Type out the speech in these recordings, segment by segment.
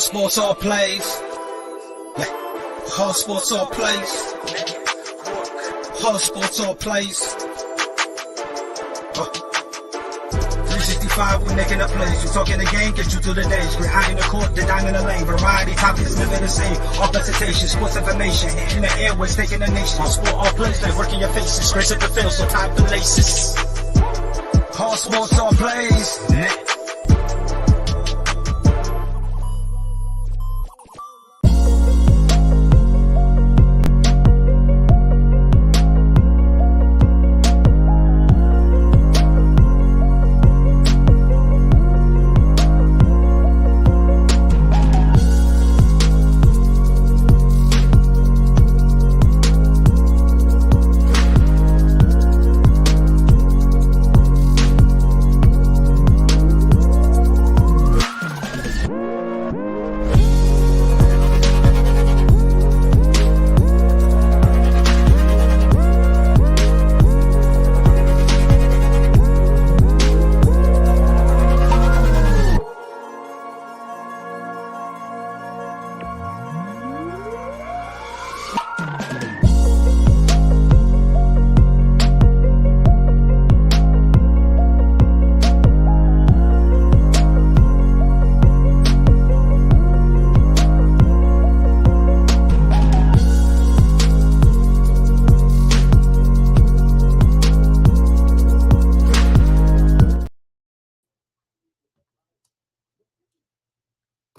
sports all plays. Yeah. Hard sports all plays. Hard sports all plays. 365, we making a plays. You talking the game, get you through the days. We're high in the court, the dime in the lane. Variety topics, living the same. All presentation, sports information. Hitting the airways, taking the nation. All sport, all plays, like working your faces. Grace up the field, so tie the laces. Hard sports all plays.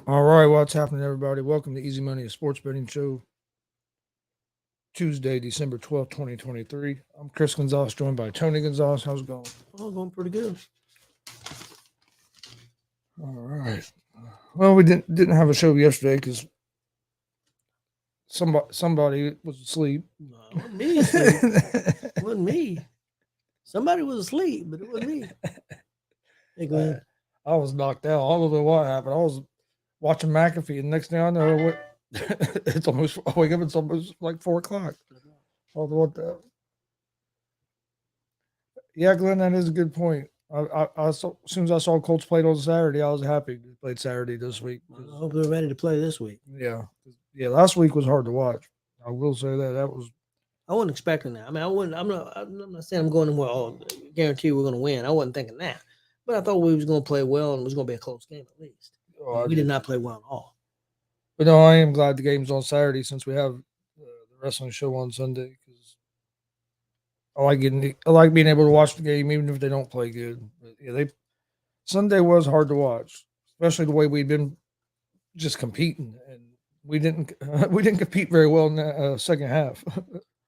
All right, what's happening, everybody? Welcome to Easy Money, a sports betting show. Tuesday, December 12th, 2023. I'm Chris Gonzalez, joined by Tony Gonzalez. How's it going? Oh, going pretty good. All right. Well, we didn't have a show yesterday because somebody was asleep. No, it wasn't me asleep. It wasn't me. Somebody was asleep, but it wasn't me. Hey, go ahead. I was knocked out. I don't know what happened. I was watching McAfee, and next thing I know, it's almost, I wake up, it's almost like 4 o'clock. I don't know what the. Yeah, Glenn, that is a good point. I saw, as soon as I saw Colts played on Saturday, I was happy they played Saturday this week. I hope they're ready to play this week. Yeah. Last week was hard to watch. I will say that was. I wasn't expecting that. I mean, I wouldn't. I'm not saying I'm going to guarantee we're going to win. I wasn't thinking that, but I thought we was going to play well and it was going to be a close game at least. We did not play well at all. But no, I am glad the game's on Saturday since we have the wrestling show on Sunday because I like being able to watch the game even if they don't play good. But yeah, Sunday was hard to watch, especially the way we'd been just competing, and we didn't compete very well in the second half.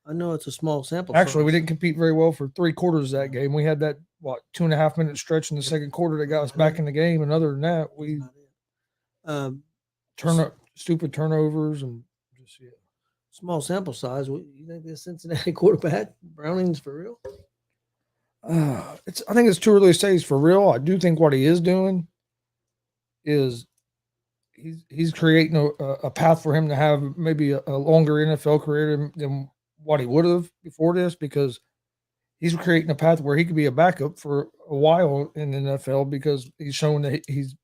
I know it's a small sample. Actually, we didn't compete very well for 3 quarters of that game. We had that 2.5 minute stretch in the second quarter that got us back in the game, and other than that, we stupid turnovers and just small sample size. You think this Cincinnati quarterback Browning's for real? I think it's too early to say he's for real. I do think what he is doing is he's creating a path for him to have maybe a longer NFL career than what he would have before this, because he's creating a path where he could be a backup for a while in the NFL because he's shown that he's,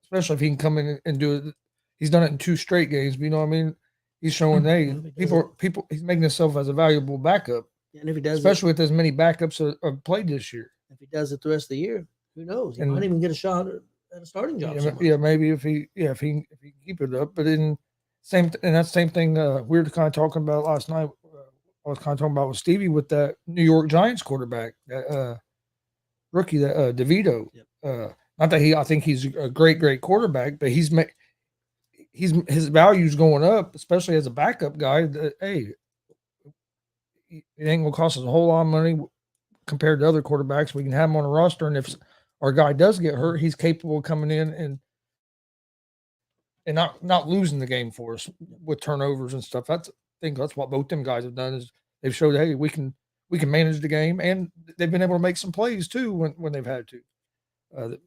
especially if he can come in and do it. He's done it in 2 straight games. But you know what I mean? He's showing people. He's making himself as a valuable backup. And if he does, especially with as many backups that played this year. If he does it the rest of the year, who knows? He might even get a shot at a starting job. Yeah, maybe if he can keep it up. But that's the same thing we were kind of talking about last night. I was kind of talking about with Stevie with that New York Giants quarterback, that rookie, that DeVito. Yep. Not that I think he's a great quarterback, but his value's going up, especially as a backup guy. Hey, it ain't gonna cost us a whole lot of money compared to other quarterbacks. We can have him on a roster, and if our guy does get hurt, he's capable of coming in and not losing the game for us with turnovers and stuff. I think that's what both them guys have done, is they've showed, hey, we can manage the game, and they've been able to make some plays too when they've had to.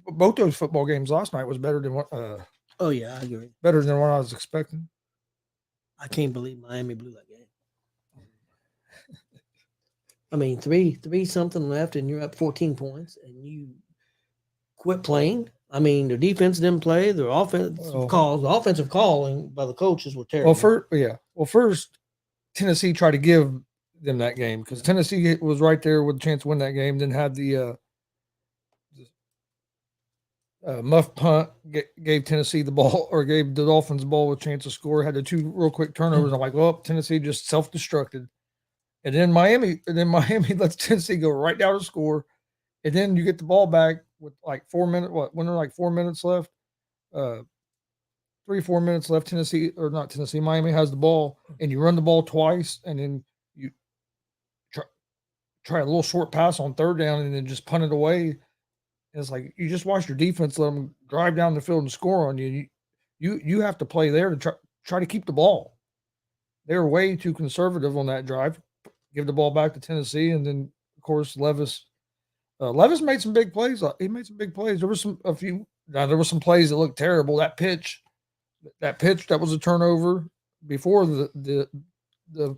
Both those football games last night was better than what. Oh yeah, I agree. Better than what I was expecting. I can't believe Miami blew that game. I mean, three something left, and you're up 14 points, and you quit playing. I mean, their defense didn't play. Their offensive calls, the offensive calling by the coaches were terrible. Well, first Tennessee tried to give them that game because Tennessee was right there with a chance to win that game. Then had the muff punt, gave Tennessee the ball, or gave the Dolphins the ball with a chance to score. Had the 2 real quick turnovers. I'm like, well, Tennessee just self-destructed. And then Miami lets Tennessee go right down to score. And then you get the ball back with like 4 minutes. When there are like 4 minutes left, 3-4 minutes left. Miami has the ball, and you run the ball twice, and then you try a little short pass on third down, and then just punt it away. And it's like you just watch your defense let them drive down the field and score on you. You have to play there to try to keep the ball. They're way too conservative on that drive. Give the ball back to Tennessee, and then of course Levis made some big plays. He made some big plays. There were some plays that looked terrible. That pitch that was a turnover before the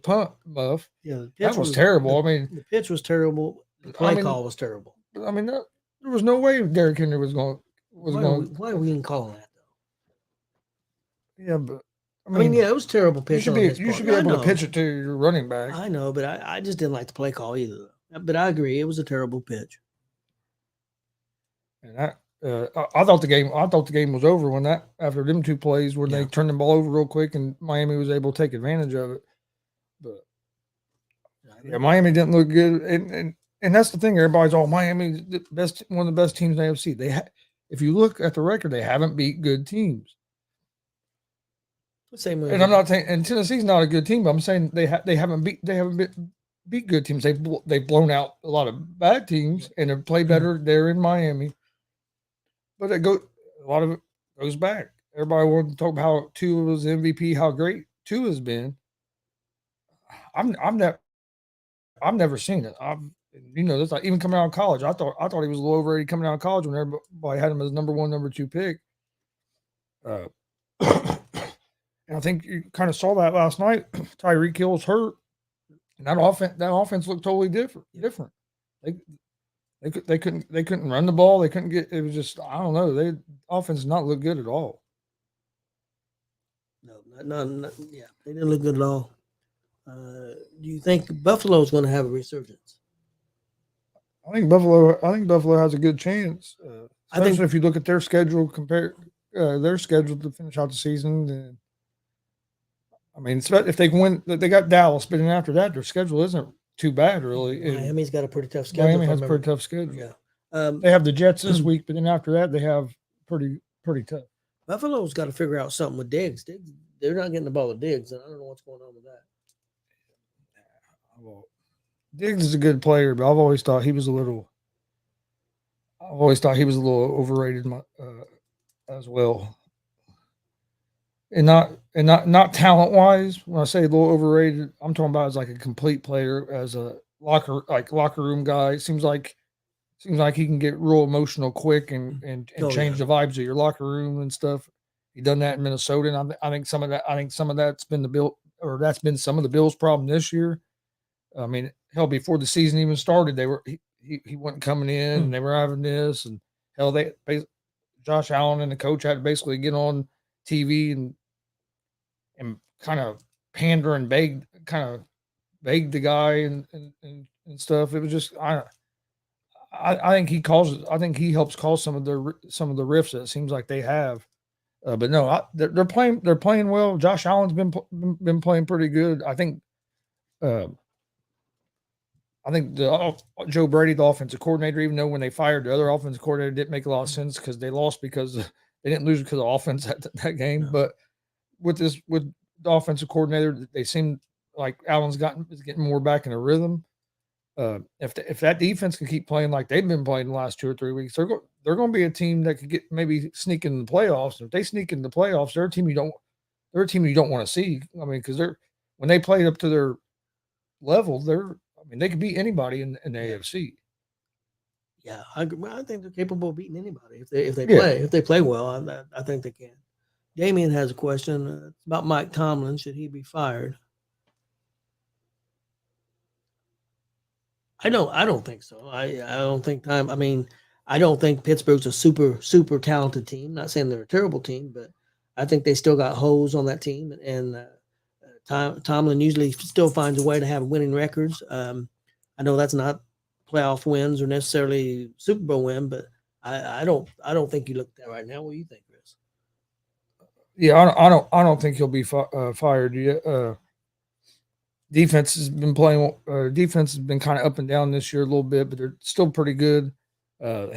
punt muff. Yeah, that was terrible. The pitch was terrible. The play call was terrible. I mean, there was no way Derrick Henry was going. Why are we even calling that though? Yeah, but it was terrible pitch. You should be able to pitch it to your running back. I know, but I just didn't like the play call either. But I agree, it was a terrible pitch. And I thought the game was over when after them 2 plays where they turned the ball over real quick and Miami was able to take advantage of it. But Miami didn't look good, and that's the thing. Everybody's Miami's the best, one of the best teams in the AFC. If you look at the record, they haven't beat good teams. Same way. And I'm not saying, and Tennessee's not a good team, but I'm saying they haven't beat good teams. They've blown out a lot of bad teams and have played better there in Miami. But a lot of it goes back. Everybody wanted to talk about how Tua was MVP, how great Tua has been. I've never seen it. That's like even coming out of college. I thought he was a little overrated coming out of college when everybody had him as number 1, number 2 pick. And I think you kind of saw that last night. Tyreek Hill was hurt, and that offense looked totally different. They couldn't run the ball. They couldn't get. It was just, I don't know. Offense did not look good at all. No, yeah, they didn't look good at all. Do you think Buffalo's going to have a resurgence? I think Buffalo has a good chance. Especially if you look at their schedule, compare their schedule to finish out the season. And, if they win, they got Dallas, but then after that, their schedule isn't too bad, really. Miami's got a pretty tough schedule. Miami has a pretty tough schedule. Yeah, they have the Jets this week, but then after that, they have pretty tough. Buffalo's got to figure out something with Diggs. They're not getting the ball to Diggs, and I don't know what's going on with that. Well, Diggs is a good player, but I've always thought he was a little overrated as well. And not talent wise. When I say a little overrated, I'm talking about as like a complete player, as a locker room guy. It seems like he can get real emotional quick and change the vibes of your locker room and stuff. He done that in Minnesota, and I think some of that's been that's been some of the Bills' problem this year. Before the season even started, he wasn't coming in, and they were having this, and Josh Allen and the coach had to basically get on TV and kind of pander and beg the guy and stuff. It was just I think he helps cause some of the rifts that it seems like they have. But no, they're playing well. Josh Allen's been playing pretty good. I think Joe Brady, the offensive coordinator, even though when they fired the other offensive coordinator, it didn't make a lot of sense because they lost because they didn't lose because of offense that game. No. But with the offensive coordinator, they seem like Allen's is getting more back in a rhythm. If that defense can keep playing like they've been playing the last 2 or 3 weeks, they're going to be a team that could maybe sneak in the playoffs. And if they sneak in the playoffs, they're a team you don't want to see. Because when they play up to their level, they could beat anybody in the AFC. Yeah, I think they're capable of beating anybody if they play well. I think they can. Damien has a question about Mike Tomlin. Should he be fired? I don't think so. I don't think time. I don't think Pittsburgh's a super talented team. Not saying they're a terrible team, but I think they still got holes on that team. And Tomlin usually still finds a way to have winning records. I know that's not playoff wins or necessarily Super Bowl win, but I don't think you look at that right now. What do you think, Chris? Yeah, I don't think he'll be fired yet. Defense has been playing. Defense has been kind of up and down this year a little bit, but they're still pretty good. I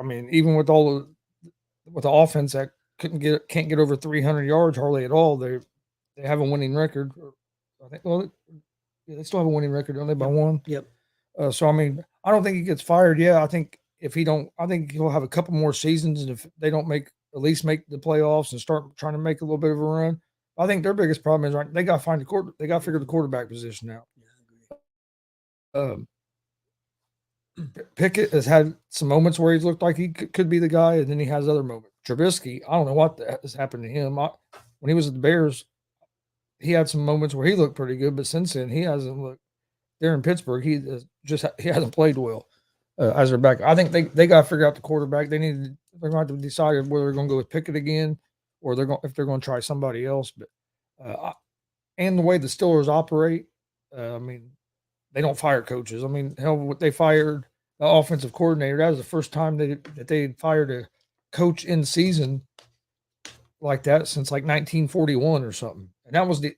mean, even with with the offense that can't get over 300 yards hardly at all, they have a winning record. I think. Well, yeah, they still have a winning record, don't they? By one. Yep. So I mean, I don't think he gets fired. Yeah, I think I think he'll have a couple more seasons, and if they don't at least make the playoffs and start trying to make a little bit of a run, I think their biggest problem is they got to find they got to figure the quarterback position out. Pickett has had some moments where he's looked like he could be the guy, and then he has other moments. Trubisky, I don't know what has happened to him. When he was at the Bears, he had some moments where he looked pretty good, but since then he hasn't looked. There in Pittsburgh, he hasn't played well as their back. I think they got to figure out the quarterback. They're going to have to decide whether they're going to go with Pickett again or if they're going to try somebody else. But and the way the Steelers operate, I mean, they don't fire coaches. I mean, hell, they fired the offensive coordinator. That was the first time that they had fired a coach in season like that since like 1941 or something. And that was the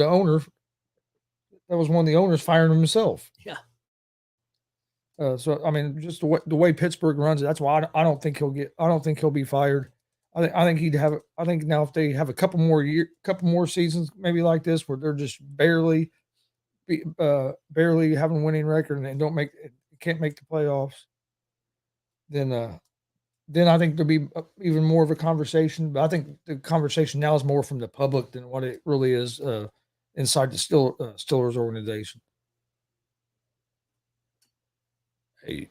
owner. That was one of the owners firing himself. Yeah. So I mean, just the way Pittsburgh runs it, that's why I don't think he'll be fired. I think he'd have. I think now if they have a couple more seasons, maybe like this, where they're just barely having a winning record and they can't make the playoffs, then I think there'll be even more of a conversation. But I think the conversation now is more from the public than what it really is inside the Steelers organization. Hey,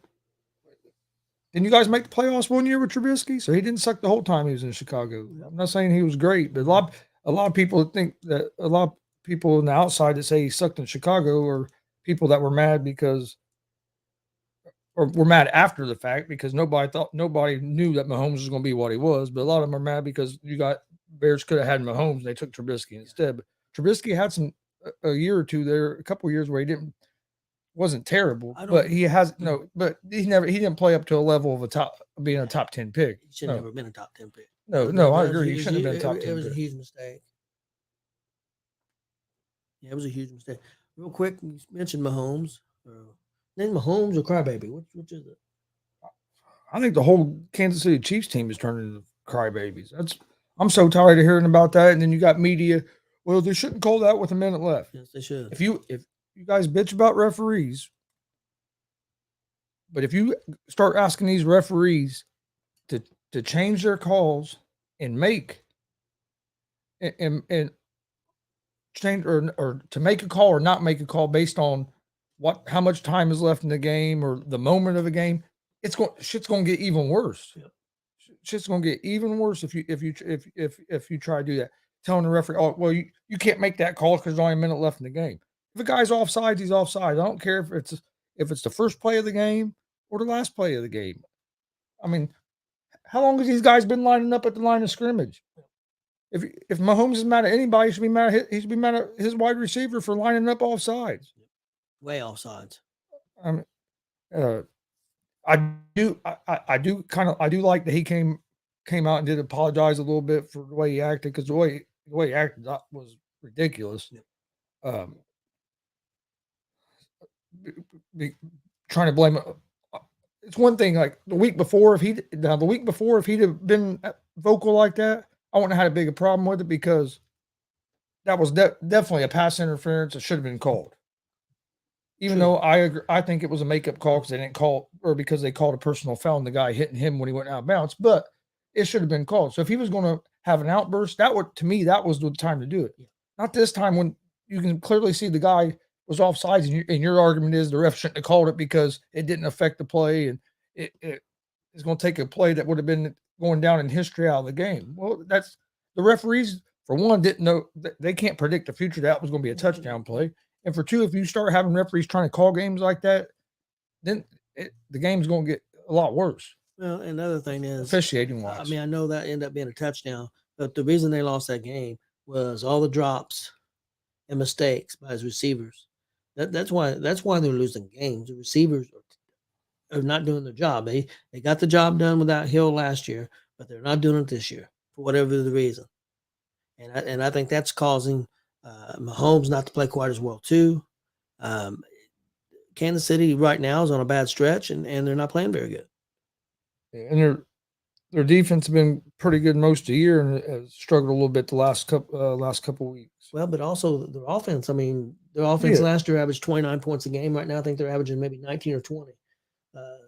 didn't you guys make the playoffs one year with Trubisky? So he didn't suck the whole time he was in Chicago. I'm not saying he was great, but a lot of people think that a lot of people on the outside that say he sucked in Chicago are people that were mad or were mad after the fact because nobody knew that Mahomes was going to be what he was. But a lot of them are mad because Bears could have had Mahomes and they took Trubisky instead. But Trubisky had a year or two there, a couple of years where he wasn't terrible, but he didn't play up to a level of being a top 10 pick. He should have never been a top 10 pick. No, I agree. He shouldn't have been a top 10 pick. It was a huge mistake. Yeah, it was a huge mistake. Real quick, you mentioned Mahomes. Name Mahomes or Crybaby? Which is it? I think the whole Kansas City Chiefs team is turning into crybabies. I'm so tired of hearing about that. And then you got media. Well, they shouldn't call that with a minute left. Yes, they should. If you guys bitch about referees, but if you start asking these referees to change their calls and make and change or to make a call or not make a call based on how much time is left in the game or the moment of the game, shit's going to get even worse. Yep. Shit's going to get even worse if you try to do that. Telling the referee, oh well, you can't make that call because there's only a minute left in the game. If a guy's offside, he's offside. I don't care if it's the first play of the game or the last play of the game. I mean, how long has these guys been lining up at the line of scrimmage? If Mahomes is mad at anybody, he should be mad at his wide receiver for lining up offsides. Way offsides. I do like that he came out and did apologize a little bit for the way he acted because the way he acted was ridiculous. Yep. Trying to blame it. It's one thing like the week before if he'd have been vocal like that, I wouldn't have had a big problem with it because that was definitely a pass interference that should have been called. Even though I think it was a makeup call because they didn't call or because they called a personal foul on the guy hitting him when he went out of bounds, but it should have been called. So if he was going to have an outburst, that was the time to do it. Not this time when you can clearly see the guy was offsides, and your argument is the ref shouldn't have called it because it didn't affect the play, and it is going to take a play that would have been going down in history out of the game. Well, that's the referees, for one, didn't know. They can't predict the future that was going to be a touchdown play. And for two, if you start having referees trying to call games like that, then the game's going to get a lot worse. Well, another thing is, officiating I wise. mean, I know that ended up being a touchdown, but the reason they lost that game was all the drops and mistakes by his receivers. That's why they're losing games. The receivers are not doing their job. They got the job done without Hill last year, but they're not doing it this year for whatever the reason. And I think that's causing Mahomes not to play quite as well too. Um, Kansas City right now is on a bad stretch, and they're not playing very good. And their defense has been pretty good most of the year and has struggled a little bit the last couple weeks. Well, but also their offense. I mean, their offense Yeah. last year averaged 29 points a game. Right now, I think they're averaging maybe 19 or 20.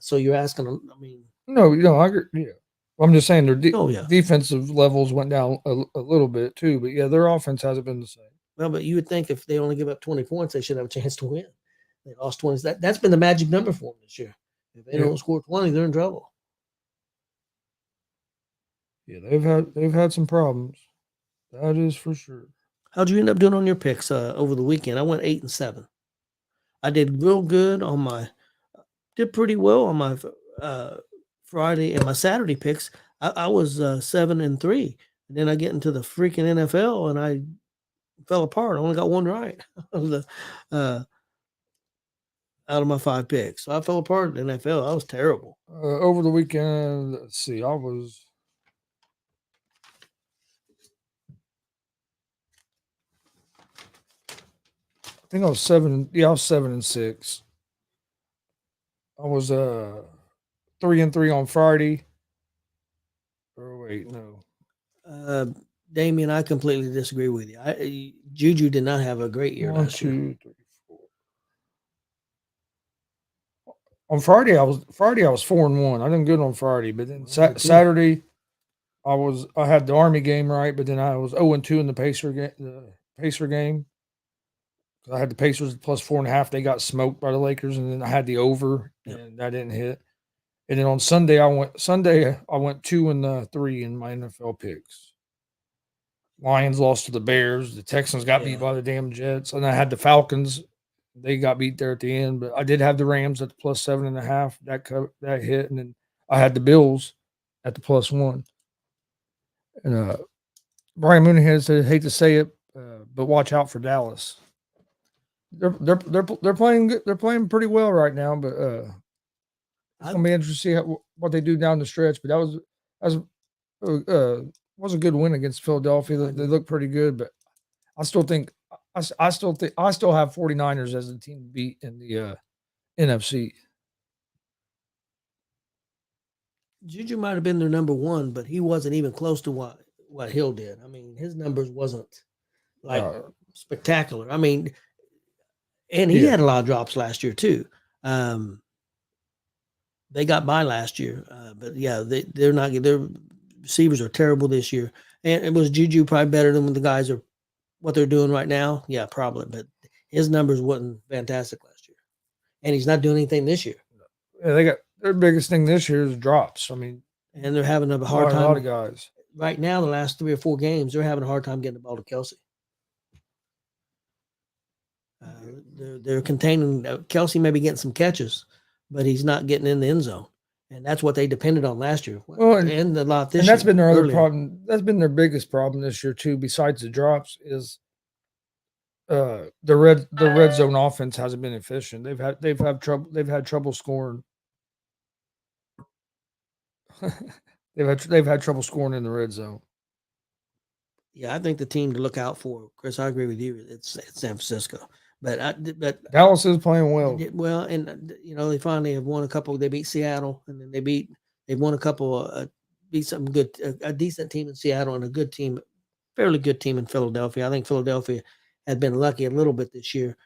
So you're asking them. I mean, No, I agree. Yeah. I'm just saying their oh yeah. defensive levels went down a little bit too, but yeah, their offense hasn't been the same. Well, but you would think if they only give up 20 points, they should have a chance to win. They lost 20. That's been the magic number for them this year. If they don't score 20, they're in trouble. Yeah, they've had some problems. That is for sure. How'd you end up doing on your picks over the weekend? I went 8-7. I did real good on did pretty well on my Friday and my Saturday picks. I was 7-3, and then I get into the freaking NFL and I fell apart. I only got one right out of my 5 picks. So I fell apart in the NFL. I was terrible. Over the weekend, let's see, I think I was 7. Yeah, I was 7-6. I was 3-3 on Friday. Or wait, no. Damien, I completely disagree with you. Juju did not have a great year last year. 1, 2, 3, 4. On Friday, I was 4-1. I did good on Friday, but then Saturday, I had the Army game right, but then I was 0-2 in the Pacer game. I had the Pacers plus 4.5. They got smoked by the Lakers, and then I had the over, and that didn't hit. And then on Sunday, I went 2-3 in my NFL picks. Lions lost to the Bears. The Texans got beat by the damn Jets, and I had the Falcons. They got beat there at the end, but I did have the Rams at the plus 7.5. That hit, and then I had the Bills at the +1. And Brian Mooneyhead said, "Hate to say it, but watch out for Dallas. They're playing good. They're playing pretty well right now, but it's gonna be interesting to see what they do down the stretch. But that was a good win against Philadelphia. They look pretty good, but I still think I still have 49ers as the team to beat in the NFC. Juju might have been their number 1, but he wasn't even close to what Hill did. I mean, his numbers wasn't like spectacular. I mean, and he had a lot of drops last year too. They got by last year, but yeah, they're not. Their receivers are terrible this year. And it was Juju probably better than the guys are what they're doing right now. Yeah, probably, but his numbers wasn't fantastic last year, and he's not doing anything this year. Yeah, they got their biggest thing this year is drops. I mean, and they're having a hard time. A lot of guys right now. The last 3 or 4 games, they're having a hard time getting the ball to Kelsey. They're containing Kelsey. Maybe getting some catches, but he's not getting in the end zone, and that's what they depended on last year. Well, and a lot this and year. That's been their other problem. That's been their biggest problem this year too. Besides the drops, is the red zone offense hasn't been efficient. They've had trouble scoring. they've had trouble scoring in the red zone. Yeah, I think the team to look out for, Chris. I agree with you. It's San Francisco. But Dallas is playing well. Well, and they finally have won a couple. They beat Seattle, and then they've won a couple. Beat some good, a decent team in Seattle, and a good team, fairly good team in Philadelphia. I think Philadelphia had been lucky a little bit this year,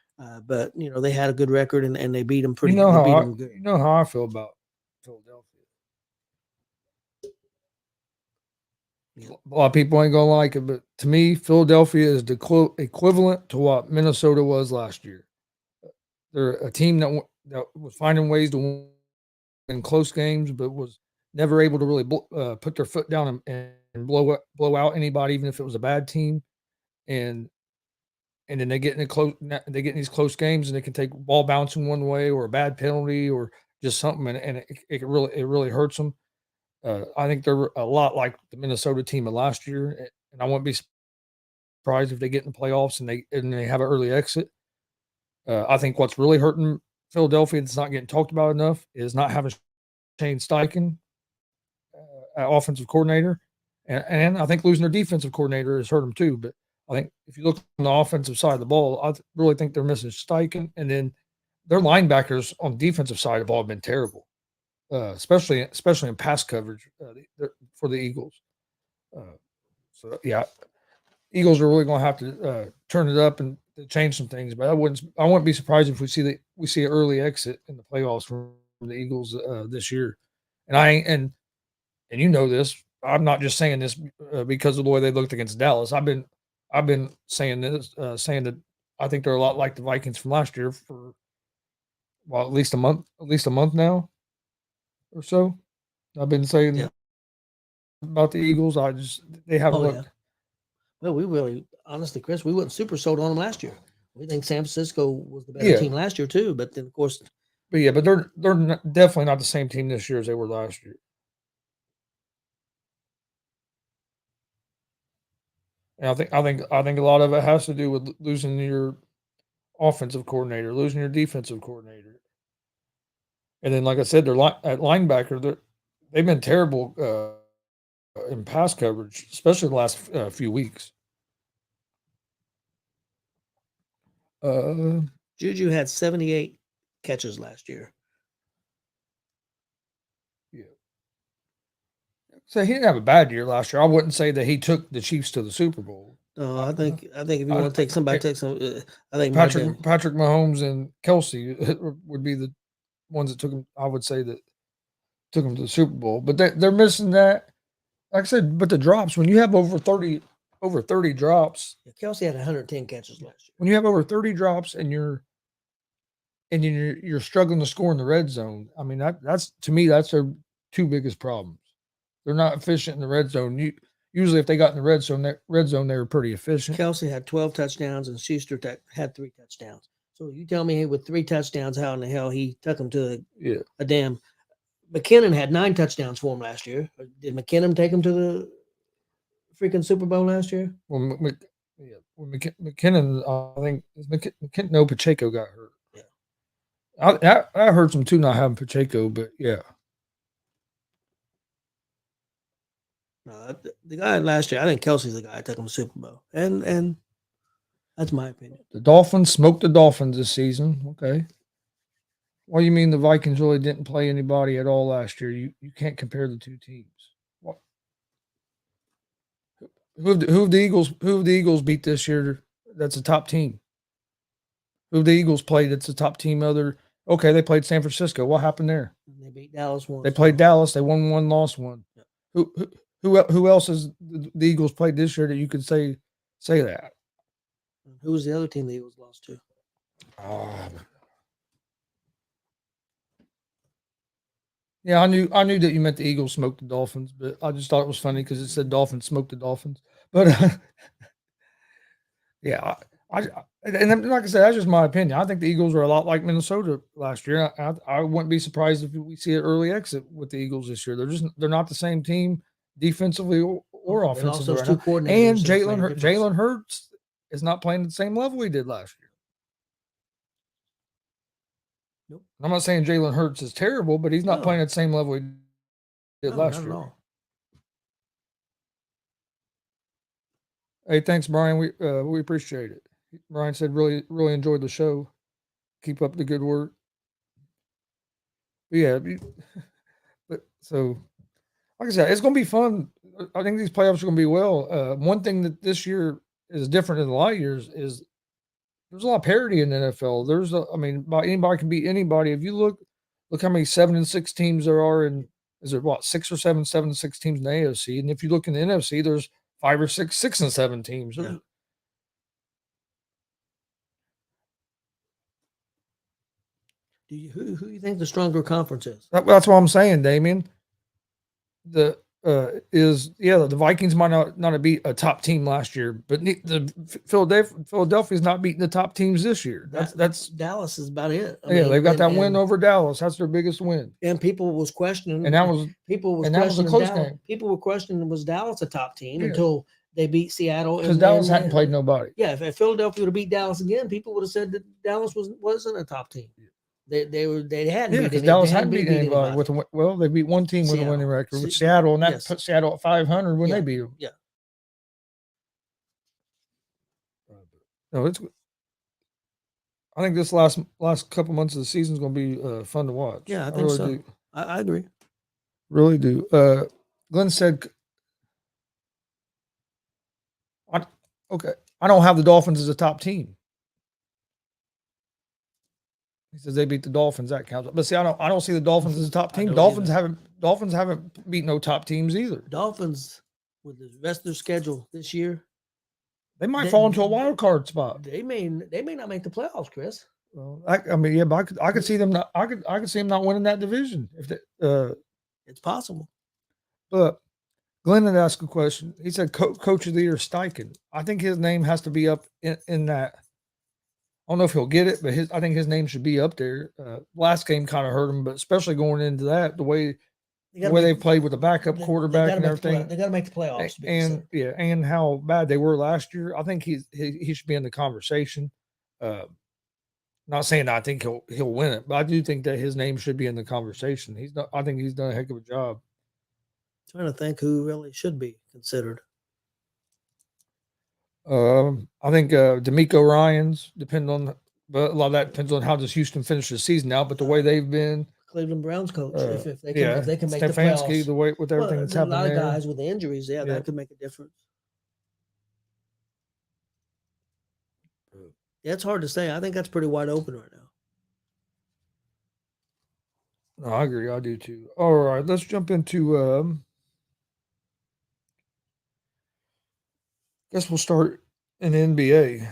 but they had a good record, and they beat them pretty. You know good. You know how I feel about Philadelphia. Yeah. A lot of people ain't gonna like it, but to me, Philadelphia is the equivalent to what Minnesota was last year. They're a team that was finding ways to win in close games, but was never able to really put their foot down and blow out anybody, even if it was a bad team. And then they get in these close games, and they can take ball bouncing one way or a bad penalty or just something, and it really hurts them. I think they're a lot like the Minnesota team of last year, and I wouldn't be surprised if they get in the playoffs and they have an early exit. I think what's really hurting Philadelphia that's not getting talked about enough is not having Shane Steichen, offensive coordinator, and I think losing their defensive coordinator has hurt them too. But I think if you look on the offensive side of the ball, I really think they're missing Steichen, and then their linebackers on the defensive side have all been terrible, especially in pass coverage for the Eagles. So yeah, Eagles are really going to have to turn it up and change some things. But I wouldn't be surprised if we see an early exit in the playoffs from the Eagles this year. And and you know this. I'm not just saying this because of the way they looked against Dallas. I've been saying this, saying that I think they're a lot like the Vikings from last year for at least a month now or so. I've been saying about the Eagles. They haven't looked. Yeah. Well, we really, honestly, Chris, we wasn't super sold on them last year. We think San Francisco was the better team last year too, but then of course. But they're definitely not the same team this year as they were last year. And I think a lot of it has to do with losing your offensive coordinator, losing your defensive coordinator, and then like I said, at linebacker, they've been terrible in pass coverage, especially the last few weeks. Juju had 78 catches last year. Yeah. So he didn't have a bad year last year. I wouldn't say that he took the Chiefs to the Super Bowl. No, I think if you want to take somebody, take some. I think Patrick Mahomes and Kelsey would be the ones that took him. I would say that took him to the Super Bowl, but they're missing that. Like I said, but the drops, when you have over 30 drops. Kelsey had 110 catches last year. When you have over 30 drops and you're struggling to score in the red zone, I mean that's to me that's their two biggest problems. They're not efficient in the red zone. Usually if they got in the red zone, they were pretty efficient. Kelsey had 12 touchdowns and Schuster had 3 touchdowns. So you tell me with 3 touchdowns, how in the hell he took them to a damn. McKinnon had 9 touchdowns for him last year. Did McKinnon take him to the freaking Super Bowl last year? Well, McKinnon, I think McKinnon. No, Pacheco got hurt. Yeah, I heard some too not having Pacheco, but yeah. No, the guy last year, I think Kelsey's the guy that took him to the Super Bowl, and that's my opinion. The Dolphins smoked the Dolphins this season. Okay. What do you mean the Vikings really didn't play anybody at all last year? You can't compare the two teams. What? Who have the Eagles beat this year? That's a top team. Who have the Eagles played? That's a top team. Okay, they played San Francisco. What happened there? They beat Dallas once. They played Dallas. They won one, lost one. Yeah. Who else has the Eagles played this year that you could say that? Who was the other team the Eagles lost to? Yeah, I knew that you meant the Eagles smoked the Dolphins, but I just thought it was funny because it said Dolphins smoked the Dolphins. But yeah, and like I said, that's just my opinion. I think the Eagles are a lot like Minnesota last year. I wouldn't be surprised if we see an early exit with the Eagles this year. They're not the same team defensively or offensively. Right now. And Jalen Hurts is not playing at the same level he did last year. Nope. I'm not saying Jalen Hurts is terrible, but he's not playing at the same level he did last year. Hey, thanks, Brian. We appreciate it. Brian said really enjoyed the show. Keep up the good work. But yeah, so like I said, it's going to be fun. I think these playoffs are going to be well. One thing that this year is different than a lot of years is there's a lot of parity in the NFL. Anybody can beat anybody. If you look how many 7-6 teams there are in, is there 6 or 7, 7-6 teams in the AFC? And if you look in the NFC, there's 5 or 6, 6-7 teams. Yeah. Who do you think the stronger conference is? That's what I'm saying, Damien. The is the Vikings might not have beat a top team last year, but the Philadelphia's not beating the top teams this year. That's Dallas is about it. I they've got that win and over Dallas. That's their biggest win. And people was questioning, And that was a close Dallas. game. People were questioning, was Dallas a top team until they beat Seattle? Because Dallas hadn't played nobody. Yeah, if Philadelphia would have beat Dallas again, people would have said that Dallas wasn't a top team. They hadn't because Dallas hadn't beat anybody with they beat one team with a winning record with Seattle, and that put Seattle at 500 when they beat them. Yeah. No, I think this last couple months of the season is going to be fun to watch. Yeah, I think so. Do. I agree. Really do. Glenn said, I don't have the Dolphins as a top team. He says they beat the Dolphins. That counts. But see, I don't see the Dolphins as a top team. Dolphins haven't beat no top teams either. Dolphins, with the rest of their schedule this year, they might fall into a wild card spot. They may not make the playoffs, Chris. Well, but I could see them not. I could see them not winning that division if it's possible. But Glenn had asked a question. He said, "Coach of the Year, Steichen." I think his name has to be up in that. I don't know if he'll get it, but I think his name should be up there. Last game kind of hurt him, but especially going into that, the way they played with the backup quarterback and everything. They got to make the playoffs. And how bad they were last year. I think he should be in the conversation. Not saying I think he'll win it, but I do think that his name should be in the conversation. I think he's done a heck of a job. I'm trying to think who really should be considered. I think D'Amico Ryans, but a lot of that depends on how does Houston finish the season out. But the way they've been, Cleveland Browns coach, if they can make the playoffs, the way with everything that's happening, a lot of guys with the injuries, that could make a difference. Yeah, it's hard to say. I think that's pretty wide open right now. No, I agree. I do too. All right, let's jump into. Guess we'll start in NBA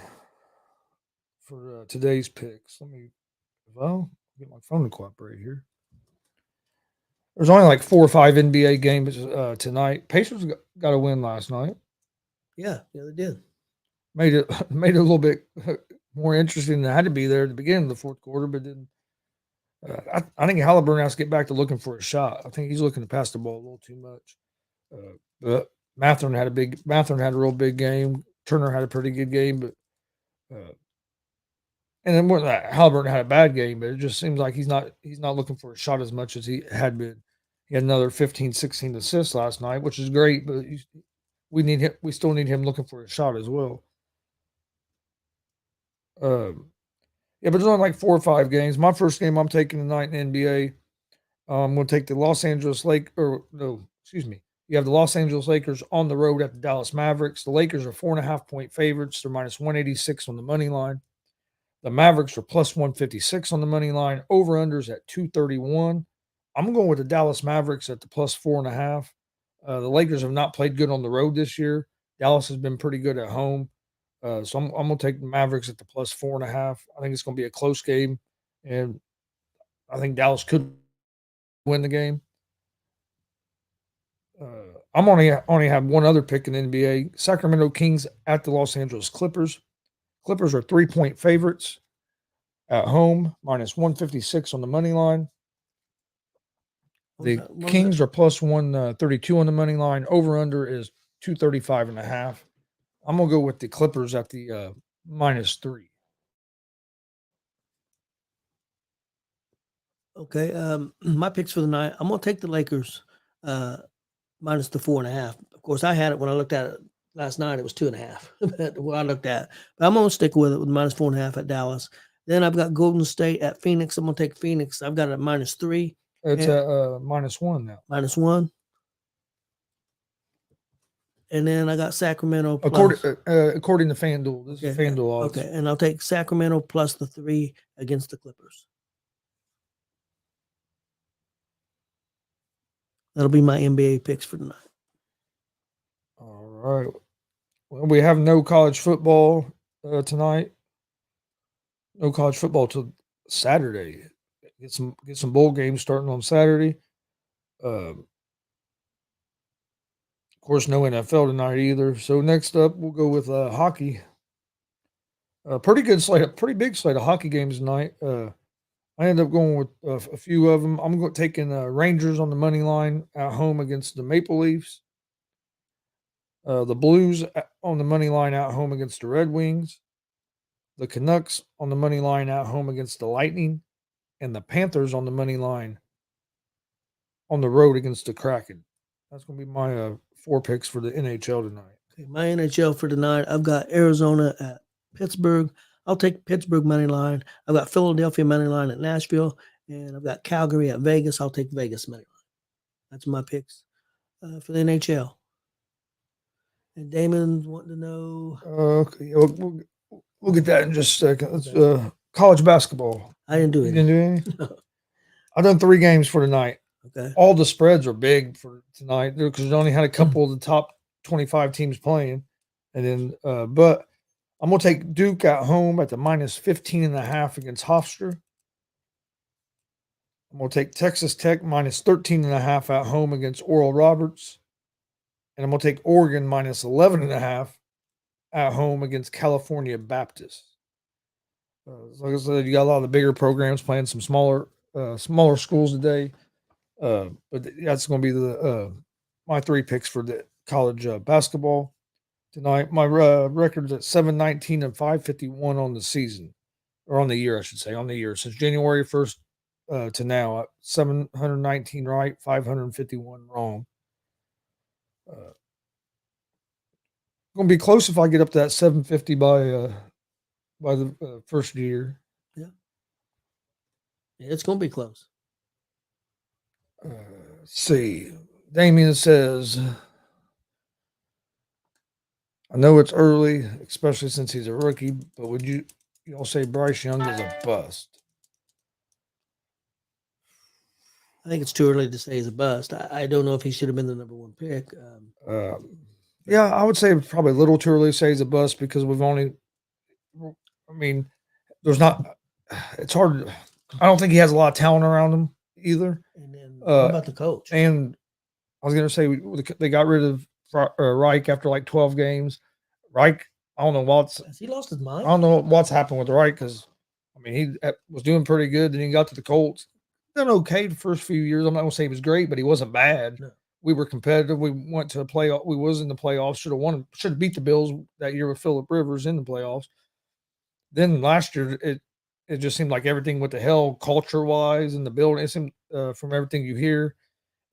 for today's picks. Let me get my phone to cooperate here. There's only like 4 or 5 NBA games tonight. Pacers got a win last night. Yeah, they did. Made it a little bit more interesting than it had to be there at the beginning of the fourth quarter, but then I think Halliburton has to get back to looking for a shot. I think he's looking to pass the ball a little too much. But Mathurin had a real big game. Turner had a pretty good game, but and then more than that, Halliburton had a bad game, but it just seems like he's not looking for a shot as much as he had been. He had another 15, 16 assists last night, which is great, but we still need him looking for a shot as well. But there's only like 4 or 5 games. My first game I'm taking tonight in NBA. I'm going to take the Los Angeles You have the Los Angeles Lakers on the road at the Dallas Mavericks. The Lakers are 4.5-point favorites. They're minus 186 on the money line. The Mavericks are plus 156 on the money line. Over-unders at 231. I'm going with the Dallas Mavericks at the plus 4.5. The Lakers have not played good on the road this year. Dallas has been pretty good at home. So I'm going to take the Mavericks at the plus 4.5. I think it's going to be a close game, and I think Dallas could win the game. I'm only have one other pick in the NBA. Sacramento Kings at the Los Angeles Clippers. Clippers are 3-point favorites at home, minus 156 on the money line. The Kings are plus 132 on the money line. Over-under is 235.5. I'm going to go with the Clippers at the minus 3. Okay. My picks for the night, I'm going to take the Lakers minus the 4.5. Of course, I had it when I looked at it last night. It was 2.5 what I looked at. But I'm going to stick with it with minus 4.5 at Dallas. Then I've got Golden State at Phoenix. I'm going to take Phoenix. I've got it at minus 3. It's at minus 1 now. Minus 1. And then I got Sacramento plus. According to FanDuel. This is FanDuel odds. Okay, and I'll take Sacramento plus the 3 against the Clippers. That'll be my NBA picks for tonight. All right. Well, we have no college football tonight. No college football till Saturday. Get some bowl games starting on Saturday. course, no NFL tonight either. So next up, we'll go with hockey. Pretty good slate, a pretty big slate of hockey games tonight. I ended up going with a few of them. I'm taking Rangers on the money line at home against the Maple Leafs. The Blues on the money line at home against the Red Wings. The Canucks on the money line at home against the Lightning. And the Panthers on the money line on the road against the Kraken. That's going to be my 4 picks for the NHL tonight. Okay, my NHL for tonight, I've got Arizona at Pittsburgh. I'll take Pittsburgh money line. I've got Philadelphia money line at Nashville, and I've got Calgary at Vegas. I'll take Vegas money line. That's my picks for the NHL. And Damon's wanting to know. Okay, we'll get that in just a second. Let's college basketball. I didn't do it. You didn't do anything? No. I've done 3 games for tonight. Okay. All the spreads are big for tonight because they only had a couple of the top 25 teams playing. And then, but I'm going to take Duke at home at the minus 15.5 against Hofstra. I'm going to take Texas Tech minus 13.5 at home against Oral Roberts. And I'm going to take Oregon minus 11.5 at home against California Baptist. Like I said, you got a lot of the bigger programs playing some smaller schools today. But that's going to be the my 3 picks for the college basketball tonight. My record's at 719 and 551 on the season, or on the year, I should say, on the year since January 1st to now. 719 right, 551 wrong. Going to be close if I get up to that 750 by the first year. Yeah, it's going to be close. Let's see. Damien says, I know it's early, especially since he's a rookie, but would you all say Bryce Young is a bust? I think it's too early to say he's a bust. I don't know if he should have been the number 1 pick. Yeah, I would say probably a little too early to say he's a bust because there's not, it's hard. I don't think he has a lot of talent around him either. And then what about the coach? And I was going to say they got rid of Reich after like 12 games. Reich, I don't know has he lost his mind? I don't know what's happened with Reich because, he was doing pretty good. Then he got to the Colts. Done okay the first few years. I'm not going to say he was great, but he wasn't bad. No. We were competitive. We went to a playoff. We was in the playoffs. Should have beat the Bills that year with Phillip Rivers in the playoffs. Then last year, it just seemed like everything went to hell culture-wise in the building. It seemed from everything you hear.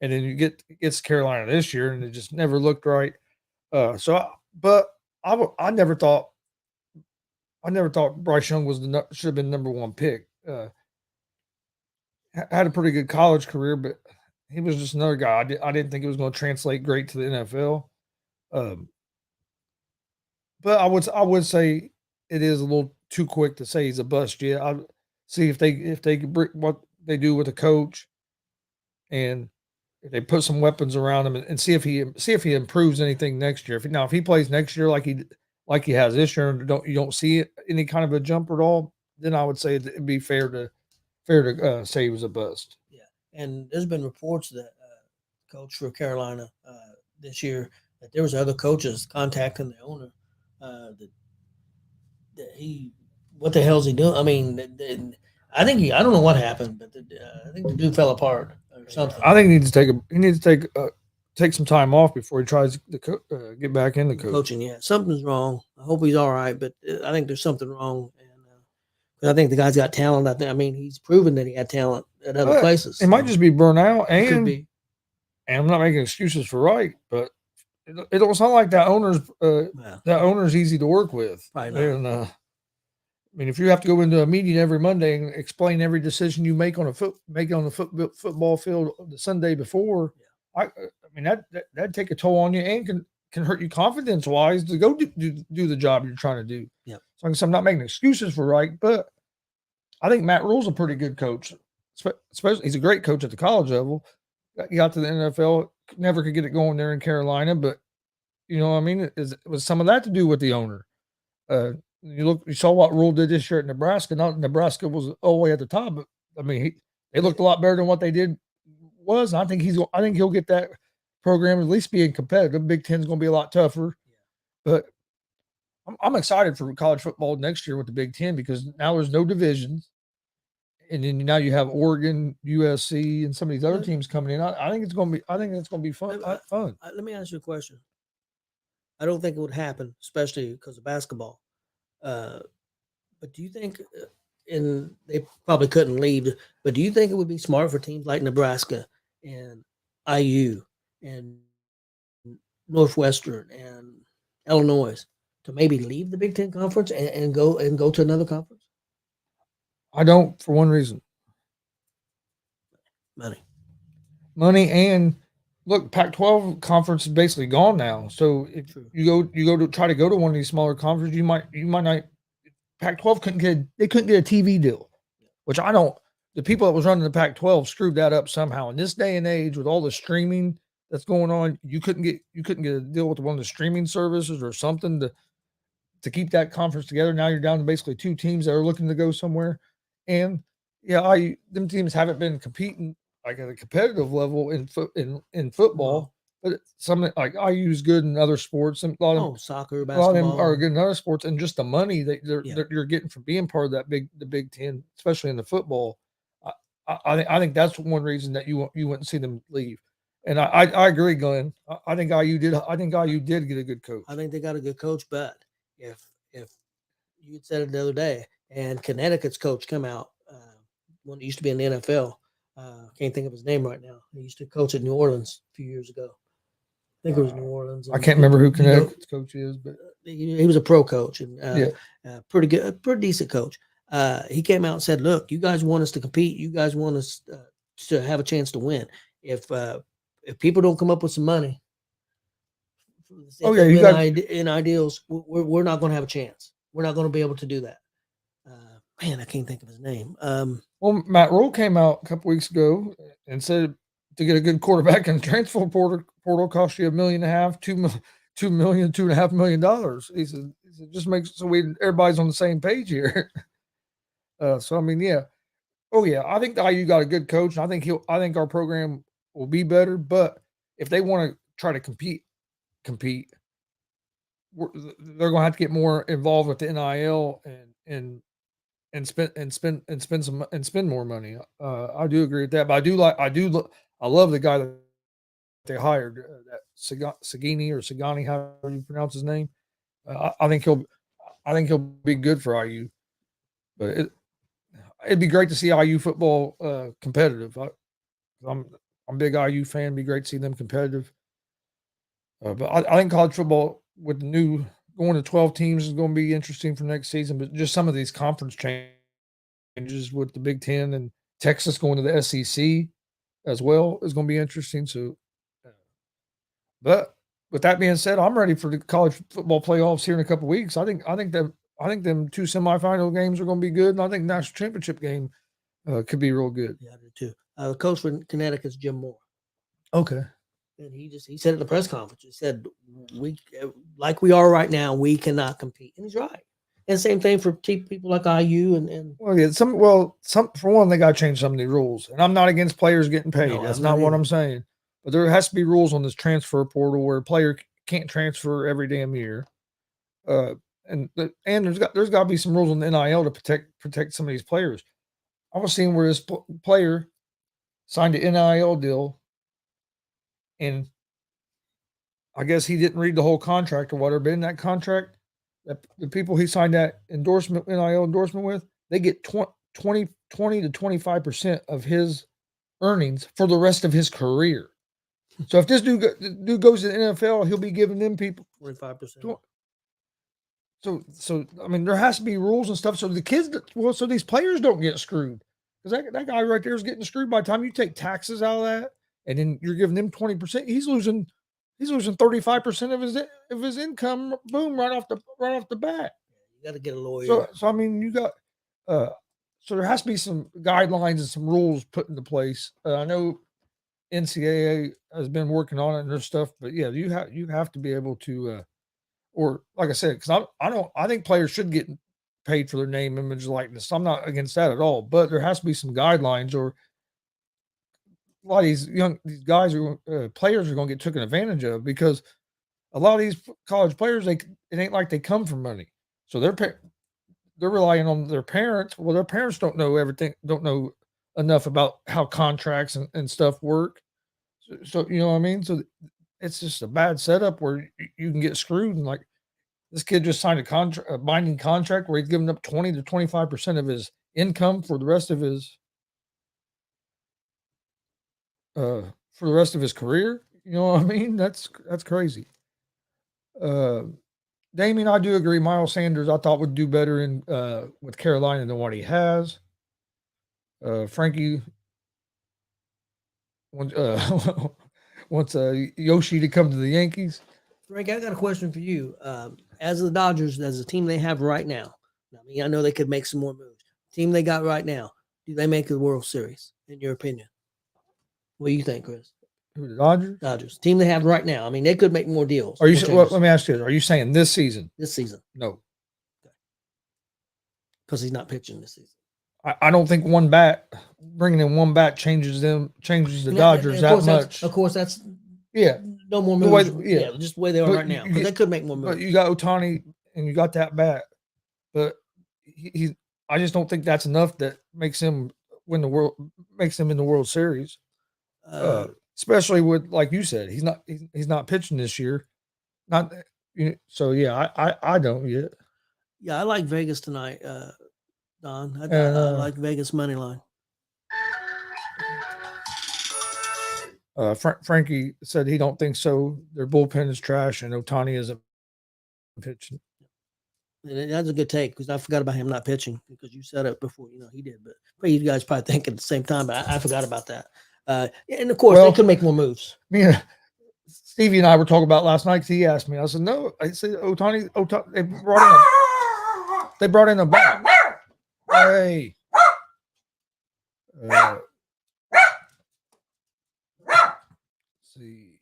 And then gets Carolina this year, and it just never looked right. I never thought Bryce Young should have been number 1 pick. Had a pretty good college career, but he was just another guy. I didn't think it was going to translate great to the NFL. But I would say it is a little too quick to say he's a bust yet. I'll see if they what they do with the coach, and if they put some weapons around him, and see if he improves anything next year. If he plays next year like he has this year, and you don't see any kind of a jump at all, then I would say it'd be fair to say he was a bust. Yeah, and there's been reports that coach for Carolina this year that there was other coaches contacting the owner what the hell is he doing? I don't know what happened, but I think the dude fell apart or something. I think he needs to take some time off before he tries to get back into coaching. Yeah, something's wrong. I hope he's all right, but I think there's something wrong. And I think the guy's got talent. He's proven that he had talent at other places. It might just be burnout, and I'm not making excuses for Wright, but it don't sound like that owner's easy to work with. Right now. And if you have to go into a meeting every Monday and explain every decision you make on the football field the Sunday before, that'd take a toll on you and can hurt you confidence wise to go do the job you're trying to do. Yeah. So I'm not making excuses for Wright, but I think Matt Rule's a pretty good coach. Especially, he's a great coach at the college level. He got to the NFL, never could get it going there in Carolina, but it was some of that to do with the owner. You saw what Rule did this year at Nebraska. Not Nebraska was all the way at the top, but they looked a lot better than what they did was. I think he'll get that program, at least being competitive. Big Ten's going to be a lot tougher, but I'm excited for college football next year with the Big Ten because now there's no divisions, and then now you have Oregon, USC, and some of these other teams coming in. I think it's going to be. I think it's going to be fun. Fun. Let me ask you a question. I don't think it would happen, especially because of basketball. But do you think, and they probably couldn't leave, but do you think it would be smart for teams like Nebraska and IU and Northwestern and Illinois to maybe leave the Big Ten conference and go to another conference? I don't, for one reason. Money, and look, Pac-12 conference is basically gone now. So if you go to try to go to one of these smaller conferences, you might not. Pac-12 couldn't get a TV deal, which I don't. The people that was running the Pac-12 screwed that up somehow. In this day and age, with all the streaming that's going on, you couldn't get a deal with one of the streaming services or something to keep that conference together. Now you're down to basically two teams that are looking to go somewhere, and them teams haven't been competing like at a competitive level in football. But some like IU's good in other sports, and a lot of soccer, basketball, a lot of them are good in other sports, and just the money that you're getting from being part of the Big Ten, especially in the football. I think that's one reason that you wouldn't see them leave. And I agree, Glenn. I think IU did get a good coach. I think they got a good coach, but if you said it the other day, and Connecticut's coach come out, one that used to be in the NFL, can't think of his name right now. He used to coach at New Orleans a few years ago. I think it was New Orleans. I can't remember who Connecticut's coach is, but he was a pro coach and pretty good, pretty decent coach. He came out and said, "Look, you guys want us to compete. You guys want us to have a chance to win. If people don't come up with some money, in ideals, we're not going to have a chance. We're not going to be able to do that." Man, I can't think of his name. Well, Matt Rule came out a couple weeks ago and said to get a good quarterback in the transfer portal costs you $1.5 million, $2 million, $2.5 million. He said just makes so everybody's on the same page here. So I mean, yeah. Oh yeah, I think the IU got a good coach, and I think our program will be better. But if they want to try to compete, they're going to have to get more involved with the NIL and spend more money. I do agree with that, but I love the guy that they hired, that Sagini, however you pronounce his name. I think he'll be good for IU, but it'd be great to see IU football competitive. I'm a big IU fan. It'd be great to see them competitive. But I think college football with the new going to 12 teams is going to be interesting for next season. But just some of these conference changes with the Big Ten and Texas going to the SEC as well is going to be interesting. So, but with that being said, I'm ready for the college football playoffs here in a couple of weeks. I think them two semifinal games are going to be good, and I think national championship game could be real good. Yeah, I do too. The coach for Connecticut's Jim Moore. Okay. And he said at the press conference, he said, "We like we are right now, we cannot compete," and he's right. And same thing for people like IU and for one, they got to change some of the rules. And I'm not against players getting paid. No, that's not what I'm saying. But there has to be rules on this transfer portal where a player can't transfer every damn year. And there's got to be some rules on the NIL to protect some of these players. I was seeing where this player signed an NIL deal, and I guess he didn't read the whole contract or whatever. But in that contract, the people he signed that NIL endorsement with, they get 20 to 25% of his earnings for the rest of his career. So if this dude goes to the NFL, he'll be giving them people 25%. So I mean, there has to be rules and stuff. So so these players don't get screwed, because that guy right there is getting screwed by the time you take taxes out of that, and then you're giving them 20%. He's losing 35% of his income. Boom, right off the bat. You got to get a lawyer. So I mean, you got so there has to be some guidelines and some rules put into place. I know NCAA has been working on it and there's stuff, but yeah, you have to be able to, or like I said, because I think players should get paid for their name, image, likeness. I'm not against that at all, but there has to be some guidelines, or lot of these guys players are going to get taken advantage of because a lot of these college players, it ain't like they come from money, so they're relying on their parents. Well, their parents don't know everything, don't know enough about how contracts and stuff work. So you know what I mean. So it's just a bad setup where you can get screwed. And like this kid just signed a binding contract where he's giving up 20 to 25% of his income for the rest of his career. You know what I mean? That's crazy. Damien, I do agree. Miles Sanders, I thought would do better in with Carolina than what he has. Frankie wants wants Yoshi to come to the Yankees. Frank, I got a question for you. As the Dodgers, as the team they have right now, I mean, I know they could make some more moves. Team they got right now, do they make the World Series, in your opinion? What do you think, Chris? Who, the Dodgers? Dodgers. Team they have right now. I mean, they could make more deals. Are you? Well, let me ask you this. Are you saying this season? This season. No. Because he's not pitching this season. I don't think bringing in one bat changes the Dodgers that much. Of course, that's no more moves. Just the way they are right now. Because they could make more moves. But you got Ohtani and you got that bat, but I just don't think that's enough that makes him in the World Series. Especially with, like you said, he's not pitching this year. So yeah, I don't yet. Yeah, I like Vegas tonight, Don. I like Vegas money line. Frankie said he don't think so. Their bullpen is trash, and Ohtani isn't pitching. And that's a good take because I forgot about him not pitching because you said it before. He did, but you guys probably think at the same time. But I forgot about that. And of course, they could make more moves. Yeah, Stevie and I were talking about last night because he asked me. I said no. I said Ohtani. They brought in a bat. Hey. See.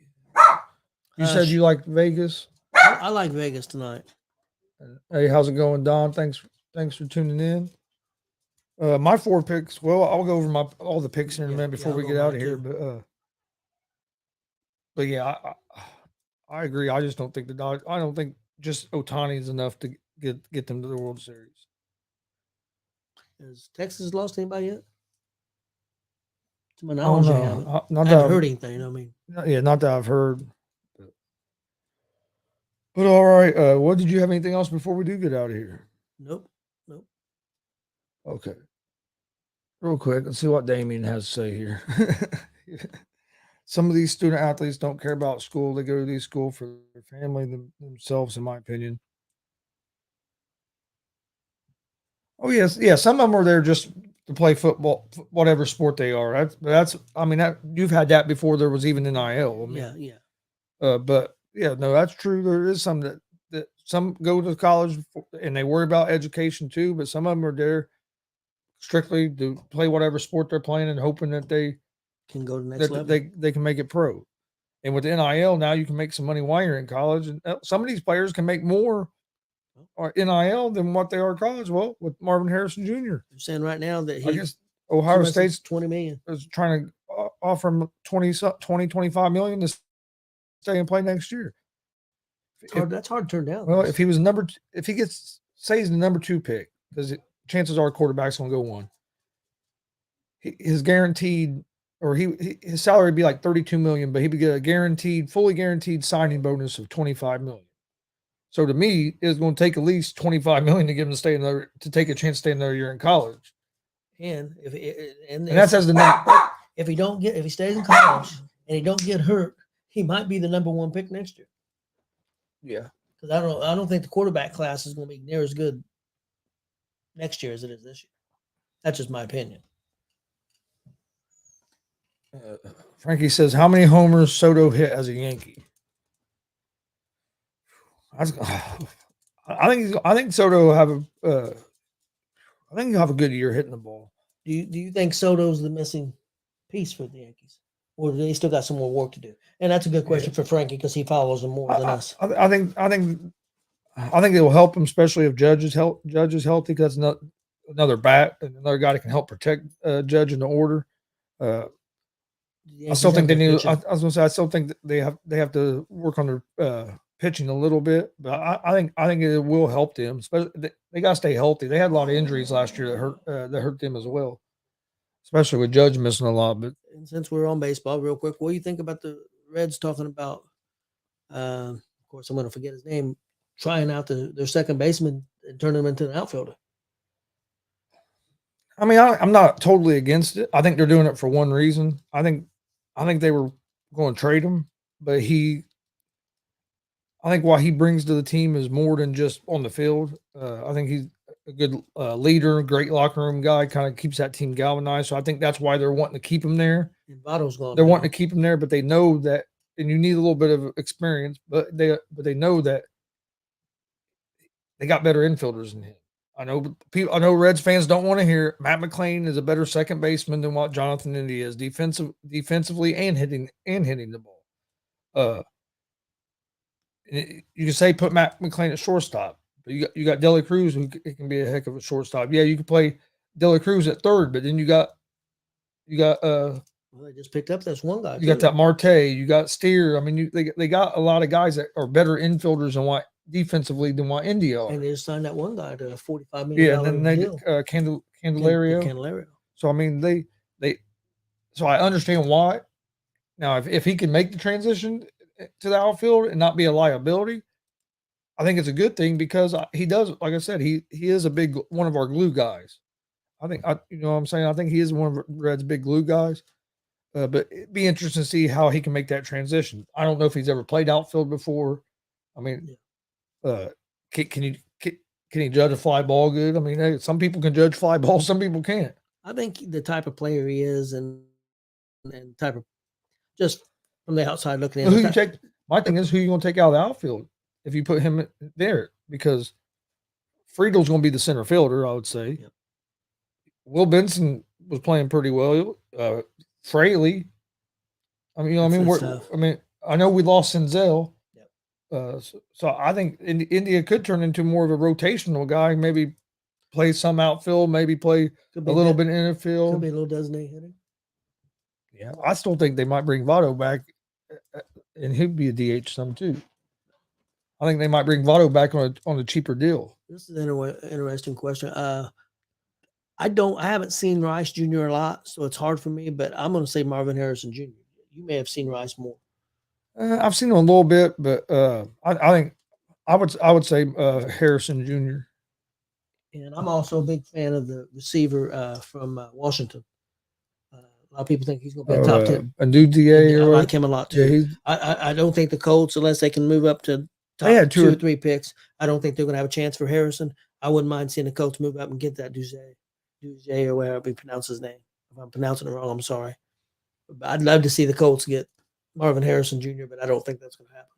You said you like Vegas? I like Vegas tonight. Hey, how's it going, Don? Thanks for tuning in. My 4 picks. Well, I'll go over all the picks in a minute before we get out of here. But yeah, I agree. I just don't think I don't think just Ohtani is enough to get them to the World Series. Has Texas lost anybody yet? To my knowledge, I haven't heard anything. I mean, not that I've heard. But all right. What did you have anything else before we do get out of here? Nope. Okay. Real quick, let's see what Damien has to say here. Some of these student athletes don't care about school. They go to these schools for their family, themselves, in my opinion. Oh, yes. Yeah, some of them are there just to play football, whatever sport they are. You've had that before there was even NIL. But yeah, no, that's true. There is some that some go to college and they worry about education too, but some of them are there strictly to play whatever sport they're playing and hoping that they can go to the next level. They can make it pro. And with NIL now, you can make some money while you're in college, and some of these players can make more NIL than what they are in college. Well, with Marvin Harrison Jr. You're saying right now that I guess Ohio State's $20 million is trying to offer him 25 million to stay and play next year. That's hard to turn down. Well, if he was if he gets, say he's the number 2 pick, because chances are quarterback's going to go 1. His guaranteed, or his salary would be like 32 million, but he would get a fully guaranteed signing bonus of 25 million. So to me, it's going to take at least 25 million to get him to take a chance to stay another year in college. And that's as the number. If he stays in college and he don't get hurt, he might be the number 1 pick next year. Yeah, because I don't think the quarterback class is going to be near as good next year as it is this year. That's just my opinion. Frankie says, "How many homers Soto hit as a Yankee?" I think Soto will have I think he'll have a good year hitting the ball. Do you think Soto's the missing piece for the Yankees, or do they still got some more work to do? And that's a good question for Frankie because he follows them more than us. I think it will help him, especially if Judge is healthy. Because that's another bat and another guy that can help protect Judge in the order. I still think they need. I was gonna say I still think that they have to work on their pitching a little bit, but I think it will help them. Especially they got to stay healthy. They had a lot of injuries last year that hurt them as well, especially with Judge missing a lot. But And since we're on baseball, real quick, what do you think about the Reds talking about? Of course, I'm going to forget his name. Trying out their second baseman and turning him into an outfielder. I mean, I'm not totally against it. I think they're doing it for one reason. I think they were going to trade him, but I think what he brings to the team is more than just on the field. I think he's a good leader, great locker room guy, kind of keeps that team galvanized. So I think that's why they're wanting to keep him there. And Votto's gone. They're wanting to keep him there, but they know that, and you need a little bit of experience, but they know that they got better infielders than him. I know Reds fans don't want to hear it. Matt McClain is a better second baseman than what Jonathan India is defensively and hitting the ball. You can say put Matt McClain at shortstop, but you got Dela Cruz who can be a heck of a shortstop. Yeah, you can play Dela Cruz at third, but then you got well, they just picked up this one guy. You got that Marte, you got Steer. I mean, they got a lot of guys that are better infielders than what defensively than what India are. And they just signed that one guy to a $45 million Yeah, and then they deal. Candelario. Candelario. So I mean, they so I understand why. Now, if he can make the transition to the outfield and not be a liability, I think it's a good thing because he does. Like I said, he is a big one of our glue guys. You know what I'm saying. I think he is one of Red's big glue guys. But it'd be interesting to see how he can make that transition. I don't know if he's ever played outfield before. I mean, can he judge a fly ball good? I mean, hey, some people can judge fly balls, some people can't. I think the type of player he is, and type of just from the outside looking in. My thing is, who you going to take out of the outfield if you put him there? Because Friedel's going to be the center fielder, I would say. Yep. Will Benson was playing pretty well. Fraley. I mean, I know we lost Senzel. Yep. So I think India could turn into more of a rotational guy. Maybe play some outfield. Maybe play a little bit in the field. Could be a little designated hitter. Yeah, I still think they might bring Votto back, and he'd be a DH some too. I think they might bring Votto back on a cheaper deal. This is an interesting question. I haven't seen Rice Jr. a lot, so it's hard for me, but I'm going to say Marvin Harrison Jr. You may have seen Rice more. I've seen him a little bit, but I think I would say Harrison Jr. And I'm also a big fan of the receiver from Washington. A lot of people think he's going to be a top 10. A new DA. I like him a lot too. I don't think the Colts, unless they can move up to top 2 or 3 picks, I don't think they're going to have a chance for Harrison. I wouldn't mind seeing the Colts move up and get that Duzay or whatever he pronounces his name. If I'm pronouncing it wrong, I'm sorry. But I'd love to see the Colts get Marvin Harrison Jr., but I don't think that's going to happen.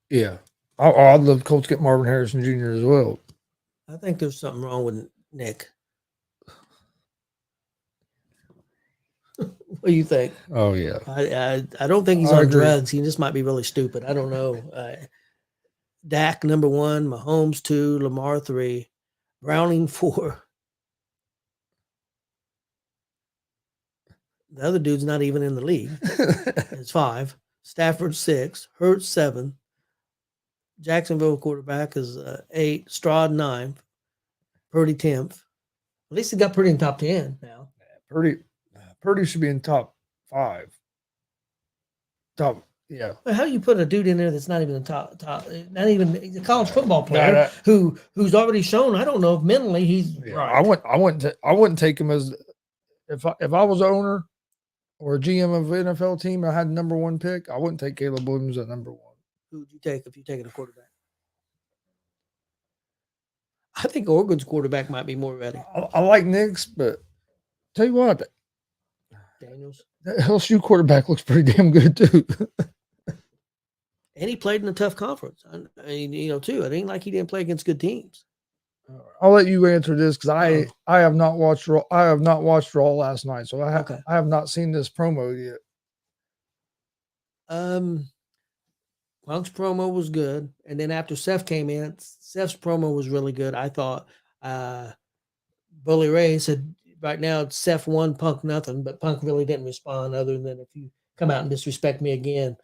Yeah. I'd love the Colts get Marvin Harrison Jr. as well. I think there's something wrong with Nick. What do you think? Oh, yeah. I don't think he's on drugs. He just might be really stupid. I don't know. Dak, number 1, Mahomes 2, Lamar 3, Browning 4. The other dude's not even in the league. It's 5. Stafford 6. Hurts 7. Jacksonville quarterback is 8. Stroud 9. Purdy 10th. At least he got Purdy in top 10 now. Purdy should be in top 5. Yeah. How do you put a dude in there that's not even top, not even a college football player who's already shown? I don't know if mentally he's right. I wouldn't take him as if I was an owner or a GM of an NFL team. I had number 1 pick. I wouldn't take Caleb Williams at number 1. Who would you take if you're taking a quarterback? I think Oregon's quarterback might be more ready. I like Nick's, but tell you what, Daniels. That LSU quarterback looks pretty damn good too. And he played in a tough conference. I mean, too. It ain't like he didn't play against good teams. I'll let you answer this because I have not watched Raw. I have not watched Raw last night, so I have not seen this promo yet. Punk's promo was good, and then after Seth came in, Seth's promo was really good. I thought Bully Ray said right now it's Seth 1, Punk nothing, but Punk really didn't respond other than if you come out and disrespect me again,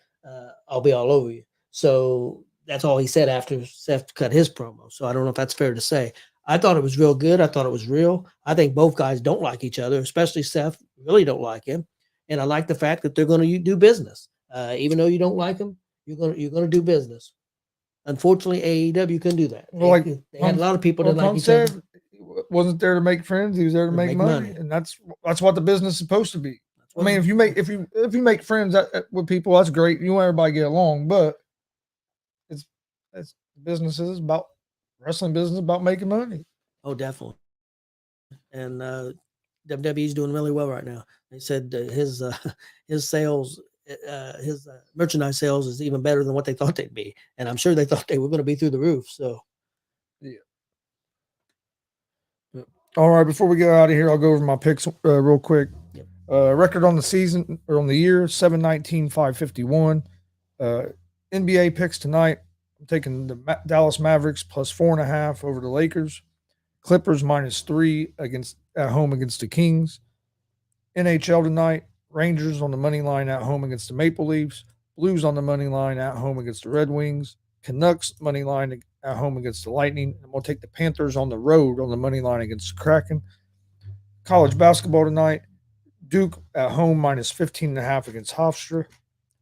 I'll be all over you. So that's all he said after Seth cut his promo. So I don't know if that's fair to say. I thought it was real good. I thought it was real. I think both guys don't like each other, especially Seth really don't like him. And I like the fact that they're going to do business. Even though you don't like him, you're going to do business. Unfortunately, AEW couldn't do that. Well, They had a lot of people that like Punk each other. said he wasn't there to make friends. He was there to make money, and that's what the business is supposed to be. I mean, if you make friends with people, that's great. You want everybody to get along, but it's businesses about wrestling business about making money. Oh, definitely. And WWE's doing really well right now. They said his sales, his merchandise sales is even better than what they thought they'd be, and I'm sure they thought they were going to be through the roof. So, yeah. All right, before we get out of here, I'll go over my picks real quick. Yep. Record on the season or on the year 7-19-551. NBA picks tonight. I'm taking the Dallas Mavericks plus 4.5 over the Lakers. Clippers -3 at home against the Kings. NHL tonight. Rangers on the money line at home against the Maple Leafs. Blues on the money line at home against the Red Wings. Canucks money line at home against the Lightning. And we'll take the Panthers on the road on the money line against the Kraken. College basketball tonight. Duke at home -15.5 against Hofstra.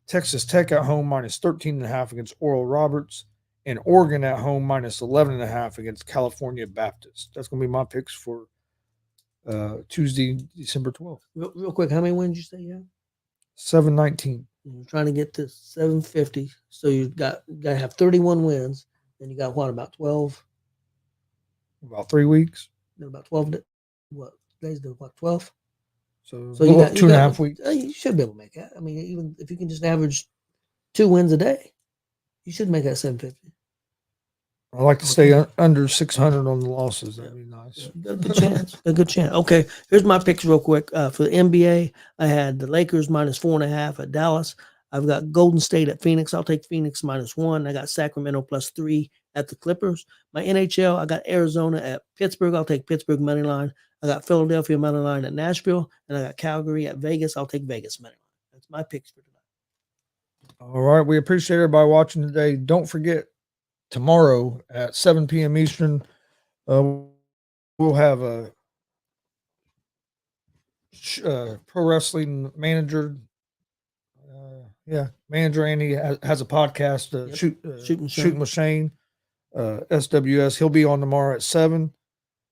Texas Tech at home -13.5 against Oral Roberts. And Oregon at home -11.5 against California Baptist. That's going to be my picks for Tuesday, December 12th. Real quick, how many wins did you say you have? 7-19. You're trying to get to 750. So you got to have 31 wins. Then you got what, about 12? About 3 weeks. Then about 12. What days? What, 12? So you got 2.5 weeks. You should be able to make that. I mean, even if you can just average 2 wins a day, you should make that 750. I like to stay under 600 on the losses. That'd be nice. Good chance. A good chance. Okay, here's my picks real quick. For the NBA, I had the Lakers -4.5 at Dallas. I've got Golden State at Phoenix. I'll take Phoenix -1. I got Sacramento +3 at the Clippers. My NHL, I got Arizona at Pittsburgh. I'll take Pittsburgh money line. I got Philadelphia money line at Nashville, and I got Calgary at Vegas. I'll take Vegas money line. That's my picks for tonight. All right. We appreciate everybody watching today. Don't forget, tomorrow at 7 p.m. Eastern, we'll have a pro wrestling manager. Manager Andy has a podcast, Shooting with Shane, SWS. He'll be on tomorrow at 7.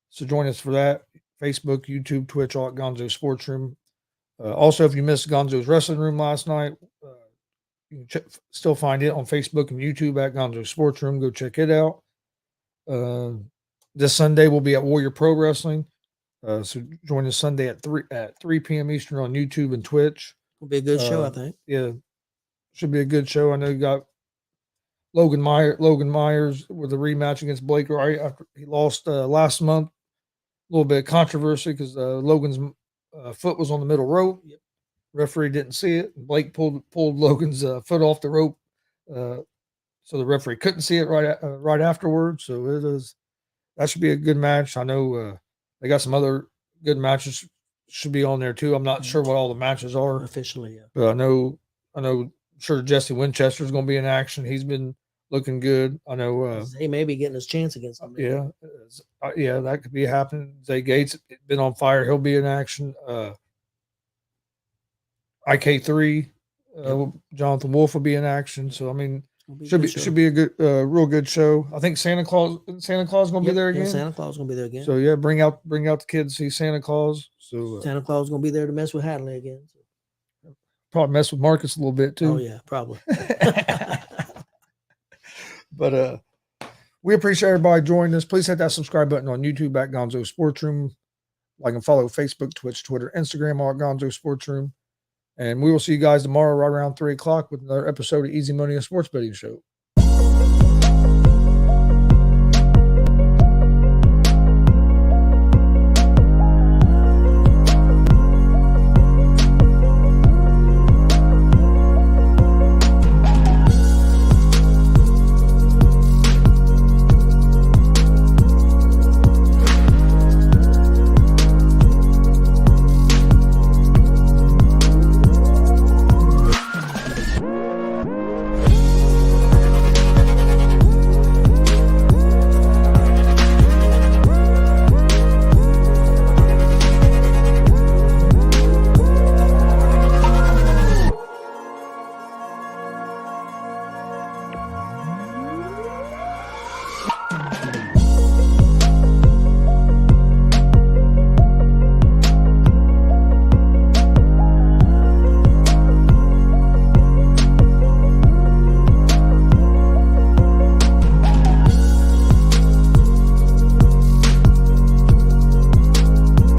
So join us for that. Facebook, YouTube, Twitch, all at Gonzo Sports Room. Also, if you missed Gonzo's Wrestling Room last night, you can still find it on Facebook and YouTube at Gonzo Sports Room. Go check it out. This Sunday we'll be at Warrior Pro Wrestling. So join us Sunday at 3 p.m. Eastern on YouTube and Twitch. It'll be a good show, I think. Yeah, should be a good show. I know you got Logan Myers with a rematch against Blake right after he lost last month. A little bit of controversy because Logan's foot was on the middle rope. Yep. Referee didn't see it. Blake pulled Logan's foot off the rope, so the referee couldn't see it right afterwards. So that should be a good match. I know they got some other good matches should be on there too. I'm not sure what all the matches are officially, yeah. But I know. I'm sure Jesse Winchester's going to be in action. He's been looking good. I know he may be getting his chance against him. Yeah, that could be happening. Zay Gates been on fire. He'll be in action. IK3, Jonathan Wolf will be in action. So I mean, should be a good, real good show. I think Santa Claus going to be there again. Yeah, Santa Claus going to be there again. So yeah, bring out the kids to see Santa Claus. So Santa Claus going to be there to mess with Hadley again. So. Probably mess with Marcus a little bit too. Oh yeah, probably. But we appreciate everybody joining us. Please hit that subscribe button on YouTube at Gonzo Sports Room. Like and follow Facebook, Twitch, Twitter, Instagram, all at Gonzo Sports Room. And we will see you guys tomorrow right around 3 o'clock with another episode of Easy Money, a sports betting show.